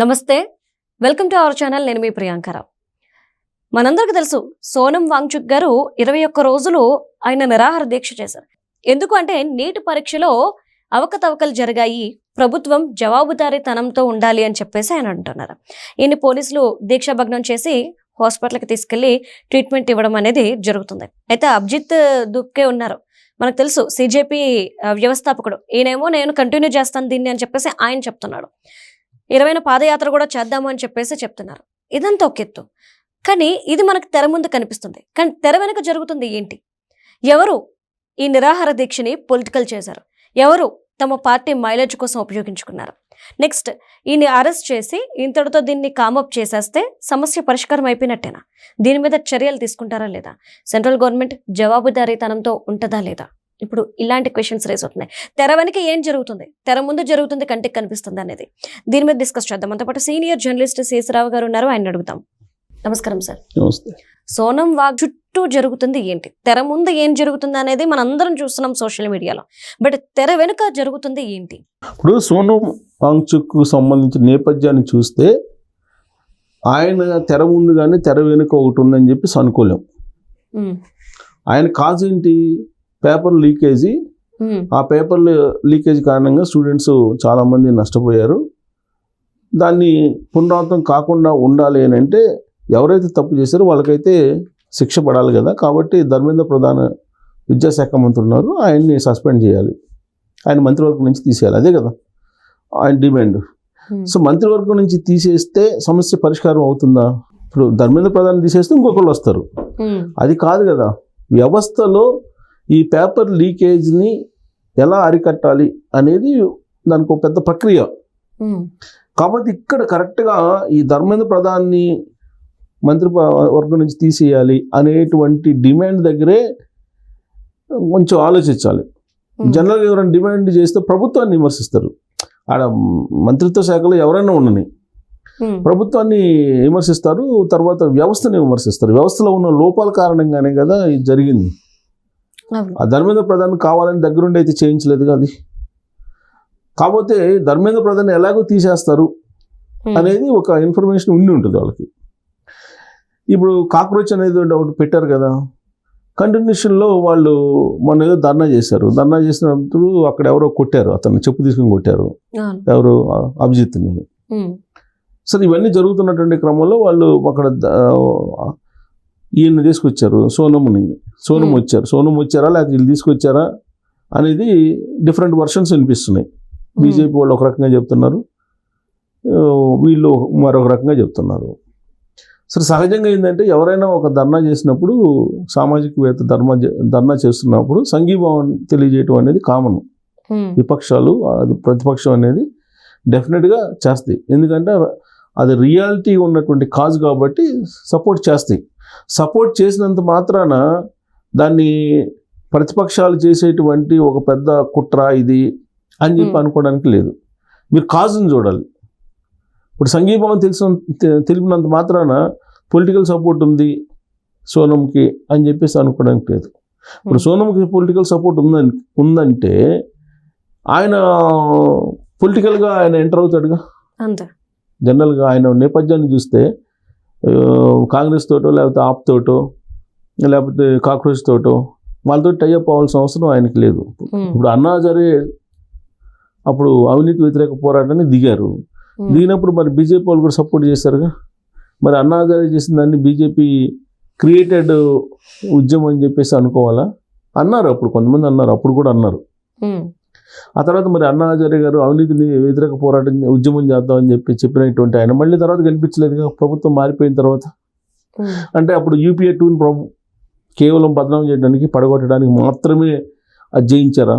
నమస్తే, welcome to our channel. నేను మీ ప్రియాంకరావు. మనందరికీ తెలుసు, సోనం వాంగ్చుక్ గారు 21 రోజులు ఆయన నిరాహార దీక్ష చేశారు. ఎందుకు అంటే నీట్ పరీక్షలో అవకతవకలు జరిగాయి, ప్రభుత్వం జవాబుదారీతనంతో ఉండాలి అని చెప్పేసి ఆయన అంటున్నారు. ఈయన పోలీసులు దీక్షాభగ్నం చేసి హాస్పిటల్కి తీసుకెళ్లి ట్రీట్మెంట్ ఇవ్వడం అనేది జరుగుతుంది. అయితే అభిజిత్ దుక్కే ఉన్నారు, మనకు తెలుసు, సిజేపీ వ్యవస్థాపకుడు. ఈయనేమో నేను కంటిన్యూ చేస్తాను దీన్ని అని చెప్పేసి ఆయన చెప్తున్నాడు. 20న పాదయాత్ర కూడా చేద్దాము అని చెప్పేసి చెప్తున్నారు. ఇదంతా ఒక ఎత్తు, కానీ ఇది మనకు తెర ముందు కనిపిస్తుంది. కానీ తెర వెనుక జరుగుతుంది ఏంటి? ఎవరు ఈ నిరాహార దీక్షని పొలిటికల్ చేశారు? ఎవరు తమ పార్టీ మైలేజ్ కోసం ఉపయోగించుకున్నారు? నెక్స్ట్, ఈయన్ని అరెస్ట్ చేసి ఇంతటితో దీన్ని కామప్ చేసేస్తే సమస్య పరిష్కారం అయిపోయినట్టేనా? దీని మీద చర్యలు తీసుకుంటారా లేదా? సెంట్రల్ గవర్నమెంట్ జవాబుదారీతనంతో ఉంటుందా లేదా? ఇప్పుడు ఇలాంటి క్వశ్చన్స్ రేస్ అవుతున్నాయి. తెర వెనక ఏం జరుగుతుంది, తెర ముందు జరుగుతుంది కంటికి కనిపిస్తుంది అనేది, దీని మీద డిస్కస్ చేద్దాం. అంతో పాటు సీనియర్ జర్నలిస్ట్ శేషరావు గారు ఉన్నారు, ఆయన అడుగుతాం. నమస్కారం సార్. నమస్తే. సోనం వాగ్ చుట్టూ జరుగుతుంది ఏంటి, తెర ముందు ఏం జరుగుతుంది అనేది మనందరం చూస్తున్నాం సోషల్ మీడియాలో, బట్ తెర వెనుక జరుగుతుంది ఏంటి? ఇప్పుడు సోనం వాంగ్చుక్ సంబంధించిన నేపథ్యాన్ని చూస్తే ఆయన తెర ముందు కానీ తెర వెనుక ఒకటి ఉందని చెప్పి అనుకోలేం. ఆయన కాజ్ ఏంటి? Paper leakage. ఆ పేపర్ లీకేజ్ కారణంగా స్టూడెంట్స్ చాలామంది నష్టపోయారు. దాన్ని పునరావృతం కాకుండా ఉండాలి అని అంటే ఎవరైతే తప్పు చేశారో వాళ్ళకైతే శిక్ష పడాలి కదా. కాబట్టి ధర్మేంద్ర ప్రధాన విద్యాశాఖ మంత్రి ఉన్నారు, ఆయన్ని సస్పెండ్ చేయాలి, ఆయన మంత్రివర్గం నుంచి తీసేయాలి, అదే కదా ఆయన డిమాండ్. సో మంత్రివర్గం నుంచి తీసేస్తే సమస్య పరిష్కారం అవుతుందా? ఇప్పుడు ధర్మేంద్ర ప్రధాన్ తీసేస్తే ఇంకొకళ్ళు వస్తారు, అది కాదు కదా. వ్యవస్థలో ఈ పేపర్ లీకేజ్ని ఎలా అరికట్టాలి అనేది దానికి ఒక పెద్ద ప్రక్రియ. కాబట్టి ఇక్కడ కరెక్ట్గా ఈ ధర్మేంద్ర ప్రధాన్ని మంత్రి వర్గం నుంచి తీసేయాలి అనేటువంటి డిమాండ్ దగ్గరే కొంచెం ఆలోచించాలి. జనరల్గా ఎవరైనా డిమాండ్ చేస్తే ప్రభుత్వాన్ని విమర్శిస్తారు. ఆడ మంత్రిత్వ శాఖలో ఎవరైనా ఉండని ప్రభుత్వాన్ని విమర్శిస్తారు, తర్వాత వ్యవస్థని విమర్శిస్తారు. వ్యవస్థలో ఉన్న లోపాల కారణంగానే కదా ఇది జరిగింది. ఆ ధర్మేంద్ర ప్రధాన్ కావాలని దగ్గరుండి అయితే చేయించలేదు అది. కాకపోతే ధర్మేంద్ర ప్రధాన్ ఎలాగో తీసేస్తారు అనేది ఒక ఇన్ఫర్మేషన్ ఉండి ఉంటుంది వాళ్ళకి. ఇప్పుడు కాక్రోచ్ అనేది ఒకటి పెట్టారు కదా, కంటిన్యూషన్లో వాళ్ళు మొన్న ఏదో ధర్నా చేశారు. ధర్నా చేసినప్పుడు అక్కడ ఎవరో కొట్టారు, అతన్ని చెప్పు తీసుకుని కొట్టారు, ఎవరు అభిజిత్ని. సరే, ఇవన్నీ జరుగుతున్నటువంటి క్రమంలో వాళ్ళు అక్కడ ఈయన్ని తీసుకొచ్చారు, సోనం వచ్చారు. సోనం వచ్చారా లేకపోతే వీళ్ళు తీసుకొచ్చారా అనేది డిఫరెంట్ వర్షన్స్ వినిపిస్తున్నాయి. బీజేపీ వాళ్ళు ఒక రకంగా చెప్తున్నారు, వీళ్ళు మరొక రకంగా చెప్తున్నారు. సరే, సహజంగా ఏంటంటే ఎవరైనా ఒక ధర్నా చేసినప్పుడు, సామాజికవేత్త ధర్నా చేస్తున్నప్పుడు సంఘీభావం తెలియజేయటం అనేది కామన్. విపక్షాలు, అది ప్రతిపక్షం అనేది డెఫినెట్గా చేస్తాయి. ఎందుకంటే అది రియాలిటీ ఉన్నటువంటి కాజ్ కాబట్టి సపోర్ట్ చేస్తాయి. సపోర్ట్ చేసినంత మాత్రాన దాన్ని ప్రతిపక్షాలు చేసేటువంటి ఒక పెద్ద కుట్ర ఇది అని చెప్పి అనుకోవడానికి లేదు. మీరు కాజుని చూడాలి. ఇప్పుడు సంఘీభావం తెలిపినంత మాత్రాన పొలిటికల్ సపోర్ట్ ఉంది సోనంకి అని చెప్పేసి అనుకోవడానికి లేదు. ఇప్పుడు సోనంకి పొలిటికల్ సపోర్ట్ ఉందంటే ఆయన పొలిటికల్గా ఆయన ఎంటర్ అవుతాడుగా. జనరల్గా ఆయన నేపథ్యాన్ని చూస్తే కాంగ్రెస్ తోటో లేకపోతే ఆప్ తోటో లేకపోతే కాక్రోచ్ తోటో వాళ్ళతో టైఅప్ అవ్వాల్సిన అవసరం ఆయనకి లేదు. ఇప్పుడు అన్నా హజారే అప్పుడు అవినీతి వ్యతిరేక పోరాటాన్ని దిగినప్పుడు మరి బీజేపీ వాళ్ళు కూడా సపోర్ట్ చేశారుగా. మరి అన్నా హజారే చేసిన దాన్ని బీజేపీ క్రియేటెడ్ ఉద్యమం అని చెప్పేసి అనుకోవాలా? అన్నారు, అప్పుడు కొంతమంది అన్నారు, అప్పుడు కూడా అన్నారు. ఆ తర్వాత మరి అన్నా హజారే గారు అవినీతిని వ్యతిరేక పోరాటం ఉద్యమం చేద్దామని చెప్పినటువంటి ఆయన మళ్ళీ తర్వాత కనిపించలేదుగా ప్రభుత్వం మారిపోయిన తర్వాత. అంటే అప్పుడు యూపీఏ 2 కేవలం బదనాం చేయడానికి, పడగొట్టడానికి మాత్రమే అది జయించారా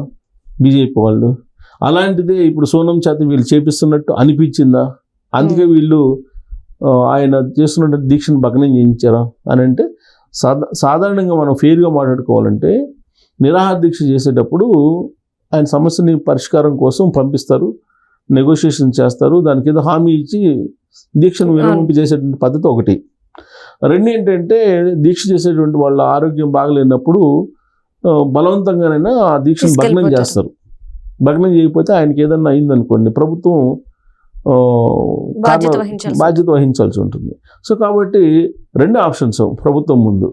బీజేపీ వాళ్ళు? అలాంటిదే ఇప్పుడు సోనం చేత వీళ్ళు చేపిస్తున్నట్టు అనిపించిందా? అందుకే వీళ్ళు ఆయన చేస్తున్న దీక్షను భగ్నం చేయించారా అని అంటే, సాధారణంగా మనం ఫెయిర్గా మాట్లాడుకోవాలంటే నిరాహార దీక్ష చేసేటప్పుడు ఆయన సమస్యని పరిష్కారం కోసం పంపిస్తారు, నెగోషియేషన్ చేస్తారు, దానికి ఏదో హామీ ఇచ్చి దీక్షను విరమింపు చేసేటువంటి పద్ధతి ఒకటి. రెండు ఏంటంటే, దీక్ష చేసేటువంటి వాళ్ళ ఆరోగ్యం బాగలేనప్పుడు బలవంతంగానైనా ఆ దీక్షను భగ్నం చేస్తారు. భగ్నం చేయకపోతే ఆయనకి ఏదన్నా అయిందనుకోండి, ప్రభుత్వం బాధ్యత వహించాల్సి ఉంటుంది. సో కాబట్టి 2 ఆప్షన్స్ ప్రభుత్వం ముందు.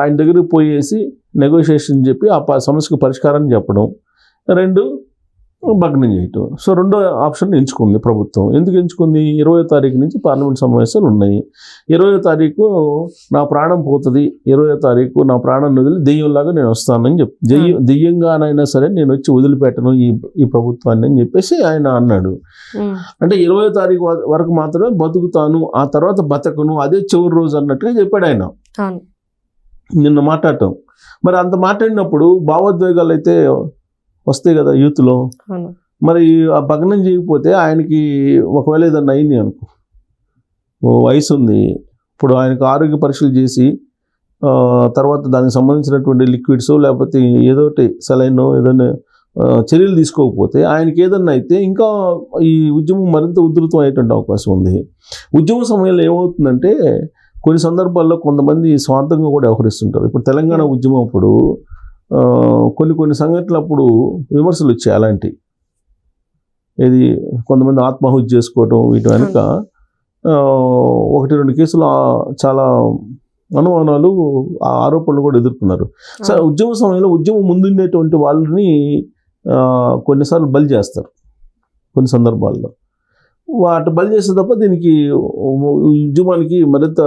ఆయన దగ్గరికి పోయేసి నెగోషియేషన్ చెప్పి ఆ సమస్యకు పరిష్కారాన్ని చెప్పడం, 2 భగ్నం చేయటం. సో 2వ ఆప్షన్ ఎంచుకుంది ప్రభుత్వం. ఎందుకు ఎంచుకుంది? 20వ తారీఖు నుంచి పార్లమెంట్ సమావేశాలు ఉన్నాయి. 20వ తారీఖు నా ప్రాణం పోతుంది, 20వ తారీఖు నా ప్రాణం వదిలి దెయ్యంలాగా నేను వస్తానని దెయ్యంగానైనా సరే నేను వచ్చి వదిలిపెట్టను ఈ ప్రభుత్వాన్ని అని చెప్పేసి ఆయన అన్నాడు. అంటే 20వ తారీఖు వరకు మాత్రమే బతుకుతాను, ఆ తర్వాత బతకను, అదే చివరి రోజు అన్నట్టుగా చెప్పాడు ఆయన నిన్న మాట్లాడటం. మరి అంత మాట్లాడినప్పుడు భావోద్వేగాలు అయితే వస్తాయి కదా యూత్లో. మరి ఆ భగ్నం చేయకపోతే ఆయనకి ఒకవేళ ఏదన్నా అయింది అనుకో, వయసు ఉంది, ఇప్పుడు ఆయనకు ఆరోగ్య పరీక్షలు చేసి తర్వాత దానికి సంబంధించినటువంటి లిక్విడ్స్ లేకపోతే ఏదో ఒకటి సెలైన్ ఏదైనా చర్యలు తీసుకోకపోతే ఆయనకి ఏదన్నా అయితే ఇంకా ఈ ఉద్యమం మరింత ఉధృతం అయ్యేటువంటి అవకాశం ఉంది. ఉద్యమ సమయంలో ఏమవుతుందంటే కొన్ని సందర్భాల్లో కొంతమంది స్వార్థంగా కూడా వ్యవహరిస్తుంటారు. ఇప్పుడు తెలంగాణ ఉద్యమం అప్పుడు కొన్ని సంఘటనలు అప్పుడు విమర్శలు వచ్చాయి అలాంటి. ఇది కొంతమంది ఆత్మాహుతి చేసుకోవటం, వీటి వెనుక 1-2 కేసులు చాలా అనుమానాలు, ఆరోపణలు కూడా ఎదుర్కొన్నారు. సరే, ఉద్యమ సమయంలో ఉద్యమం ముందుండేటువంటి వాళ్ళని కొన్నిసార్లు బలి చేస్తారు కొన్ని సందర్భాల్లో. వాటి బలి చేస్తే తప్ప దీనికి ఉద్యమానికి మరింత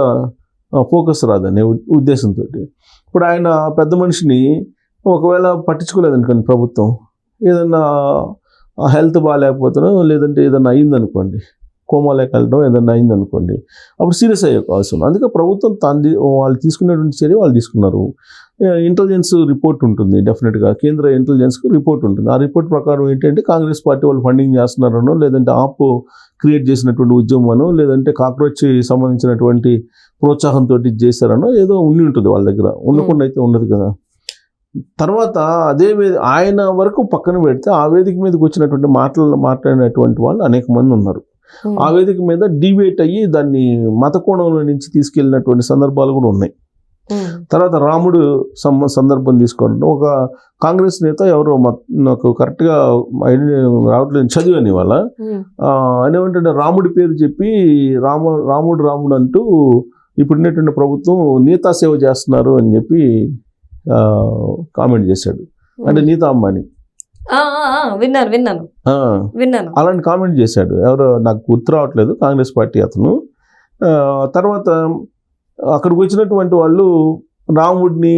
ఫోకస్ రాదనే ఉద్దేశంతో ఇప్పుడు ఆయన పెద్ద మనిషిని ఒకవేళ పట్టించుకోలేదనుకోండి ప్రభుత్వం, ఏదన్నా హెల్త్ బాగాలేకపోతానో లేదంటే ఏదన్నా అయిందనుకోండి, కోమాలోకి వెళ్ళడం ఏదన్నా అయిందనుకోండి, అప్పుడు సీరియస్ అయ్యే అవకాశం. అందుకే ప్రభుత్వం వాళ్ళు తీసుకునేటువంటి చర్య వాళ్ళు తీసుకున్నారు. ఇంటెలిజెన్స్ రిపోర్ట్ ఉంటుంది, డెఫినెట్గా కేంద్ర ఇంటెలిజెన్స్కి రిపోర్ట్ ఉంటుంది. ఆ రిపోర్ట్ ప్రకారం ఏంటంటే కాంగ్రెస్ పార్టీ వాళ్ళు ఫండింగ్ చేస్తున్నారనో, లేదంటే ఆప్ క్రియేట్ చేసినటువంటి ఉద్యమమనో, లేదంటే కాక్రోచ్ సంబంధించినటువంటి ప్రోత్సాహంతో చేశారనో ఏదో ఉండి ఉంటుంది వాళ్ళ దగ్గర, ఉండకుండా అయితే ఉండదు కదా. తర్వాత అదే ఆయన వరకు పక్కన పెడితే ఆ వేదిక మీదకి వచ్చినటువంటి మాట్లాడినటువంటి వాళ్ళు అనేక మంది ఉన్నారు. ఆ వేదిక మీద డిబేట్ అయ్యి దాన్ని మత కోణంలో నుంచి తీసుకెళ్ళినటువంటి సందర్భాలు కూడా ఉన్నాయి. తర్వాత రాముడు సందర్భం తీసుకోండి, ఒక కాంగ్రెస్ నేత ఎవరో నాకు కరెక్ట్గా రావట్లేదు, చదివాని వాళ్ళ ఏమంటే రాముడి పేరు చెప్పి రాముడు అంటూ ఇప్పుడు ఉన్నటువంటి ప్రభుత్వం నీతా సేవ చేస్తున్నారు అని చెప్పి కామెంట్ చేశాడు. అంటే నీతా అంబానీ విన్నాను అలాంటి కామెంట్ చేశాడు. ఎవరో నాకు గుర్తు రావట్లేదు, కాంగ్రెస్ పార్టీ అతను. తర్వాత అక్కడికి వచ్చినటువంటి వాళ్ళు రాముడిని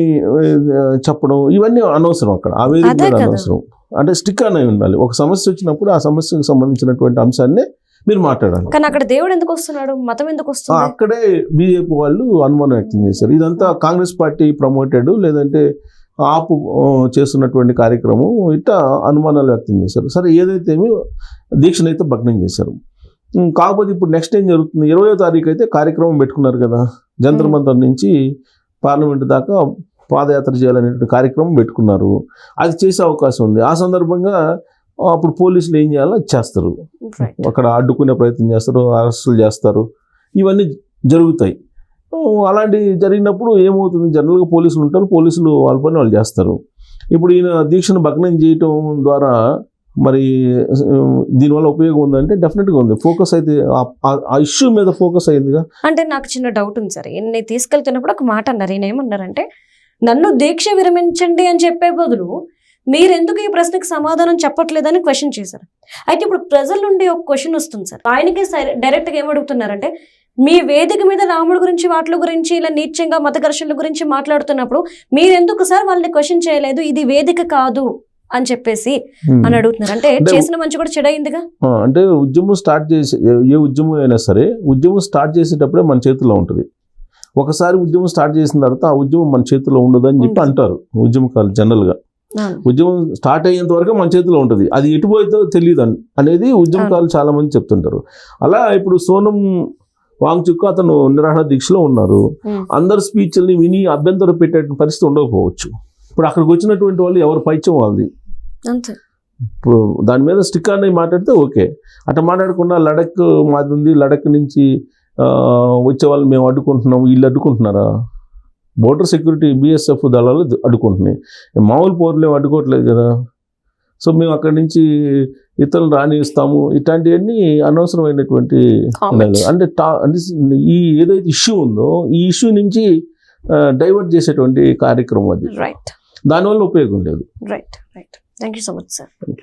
చెప్పడం ఇవన్నీ అనవసరం. అక్కడ ఆ వేదిక మీద అనవసరం. అంటే స్టిక్ అనే ఉండాలి. ఒక సమస్య వచ్చినప్పుడు ఆ సమస్యకు సంబంధించినటువంటి అంశాన్ని మీరు మాట్లాడాలి. కానీ అక్కడ దేవుడు ఎందుకు వస్తున్నాడు, మతం ఎందుకు వస్తుంది? అక్కడే బీజేపీ వాళ్ళు అనుమానం వ్యక్తం చేశారు. ఇదంతా కాంగ్రెస్ పార్టీ ప్రమోటెడ్, లేదంటే ఆపు చేస్తున్నటువంటి కార్యక్రమం, ఇట్లా అనుమానాలు వ్యక్తం చేశారు. సరే, ఏదైతే దీక్షనైతే భగ్నం చేశారు. కాకపోతే ఇప్పుడు నెక్స్ట్ ఏం జరుగుతుంది? 20వ తారీఖు అయితే కార్యక్రమం పెట్టుకున్నారు కదా, జంతర్ మంతర్ నుంచి పార్లమెంట్ దాకా పాదయాత్ర చేయాలనేటువంటి కార్యక్రమం పెట్టుకున్నారు. అది చేసే అవకాశం ఉంది. ఆ సందర్భంగా అప్పుడు పోలీసులు ఏం చేయాలో చేస్తారు, అక్కడ అడ్డుకునే ప్రయత్నం చేస్తారు, అరెస్టులు చేస్తారు, ఇవన్నీ జరుగుతాయి. అలాంటి జరిగినప్పుడు ఏమవుతుంది? జనరల్గా పోలీసులు ఉంటారు, పోలీసులు వాళ్ళ పని వాళ్ళు చేస్తారు. ఇప్పుడు ఈయన దీక్షను భగ్నం చేయటం ద్వారా మరి దీనివల్ల ఉపయోగం ఉందంటే డెఫినెట్గా ఉంది. ఫోకస్ అయితే ఆ ఇష్యూ మీద ఫోకస్ అయిందిగా. అంటే నాకు చిన్న డౌట్ ఉంది సార్. నేను తీసుకెళ్తున్నప్పుడు ఒక మాట అన్నారు. ఈయన ఏమన్నారంటే, నన్ను దీక్ష విరమించండి అని చెప్పే బదులు మీరెందుకు ఈ ప్రశ్నకు సమాధానం చెప్పట్లేదని క్వశ్చన్ చేశారు. అయితే ఇప్పుడు ప్రజల నుండి ఒక క్వశ్చన్ వస్తుంది సార్. ఆయనకే డైరెక్ట్గా ఏమడుగుతున్నారంటే, మీ వేదిక మీద రాముడి గురించి వాటి గురించి ఇలా నీచంగా మత ఘర్షణల గురించి మాట్లాడుతున్నప్పుడు మీరెందుకు సార్ వాళ్ళని క్వశ్చన్ చేయలేదు, ఇది వేదిక కాదు అని చెప్పేసి అని అడుగుతున్నారు. అంటే చేసిన మంచి కూడా చెడైందిగా. అంటే ఉద్యమం స్టార్ట్ చేసి, ఏ ఉద్యమం అయినా సరే ఉద్యమం స్టార్ట్ చేసేటప్పుడే మన చేతిలో ఉంటుంది. ఒకసారి ఉద్యమం స్టార్ట్ చేసిన తర్వాత ఆ ఉద్యమం మన చేతిలో ఉండదు అని చెప్పి అంటారు ఉద్యమకాలు జనరల్గా. ఉద్యమం స్టార్ట్ అయ్యేంత వరకు మన చేతిలో ఉంటుంది, అది ఎటుపోయితో తెలియదు అనేది ఉద్యమకాలు చాలా మంది చెప్తుంటారు. అలా ఇప్పుడు సోనం వాంగ్చుక్ అతను నిరాహార దీక్షలో ఉన్నారు. అందరు స్పీచ్ల్ని విని అభ్యంతరం పెట్టే పరిస్థితి ఉండకపోవచ్చు. ఇప్పుడు అక్కడికి వచ్చినటువంటి వాళ్ళు ఎవరు పైత్యం వాళ్ళది. ఇప్పుడు దాని మీద స్టిక్ అని మాట్లాడితే ఓకే, అట్లా మాట్లాడకుండా లడక్ మాది ఉంది, లడక్ నుంచి వచ్చే వాళ్ళు మేము అడ్డుకుంటున్నాం, వీళ్ళు అడ్డుకుంటున్నారా? బోర్డర్ సెక్యూరిటీ బిఎస్ఎఫ్ దళాలు అడ్డుకుంటున్నాయి, మామూలు పౌరులు ఏమి అడ్డుకోవట్లేదు కదా. సో మేము అక్కడి నుంచి ఇతరులు రానిస్తాము, ఇట్లాంటివన్నీ అనవసరమైనటువంటి Comments. అంటే ఈ ఏదైతే ఇష్యూ ఉందో ఈ ఇష్యూ నుంచి డైవర్ట్ చేసేటువంటి కార్యక్రమం అది. రైట్ దానివల్ల ఉపయోగం లేదు. Right right thank you so much sir.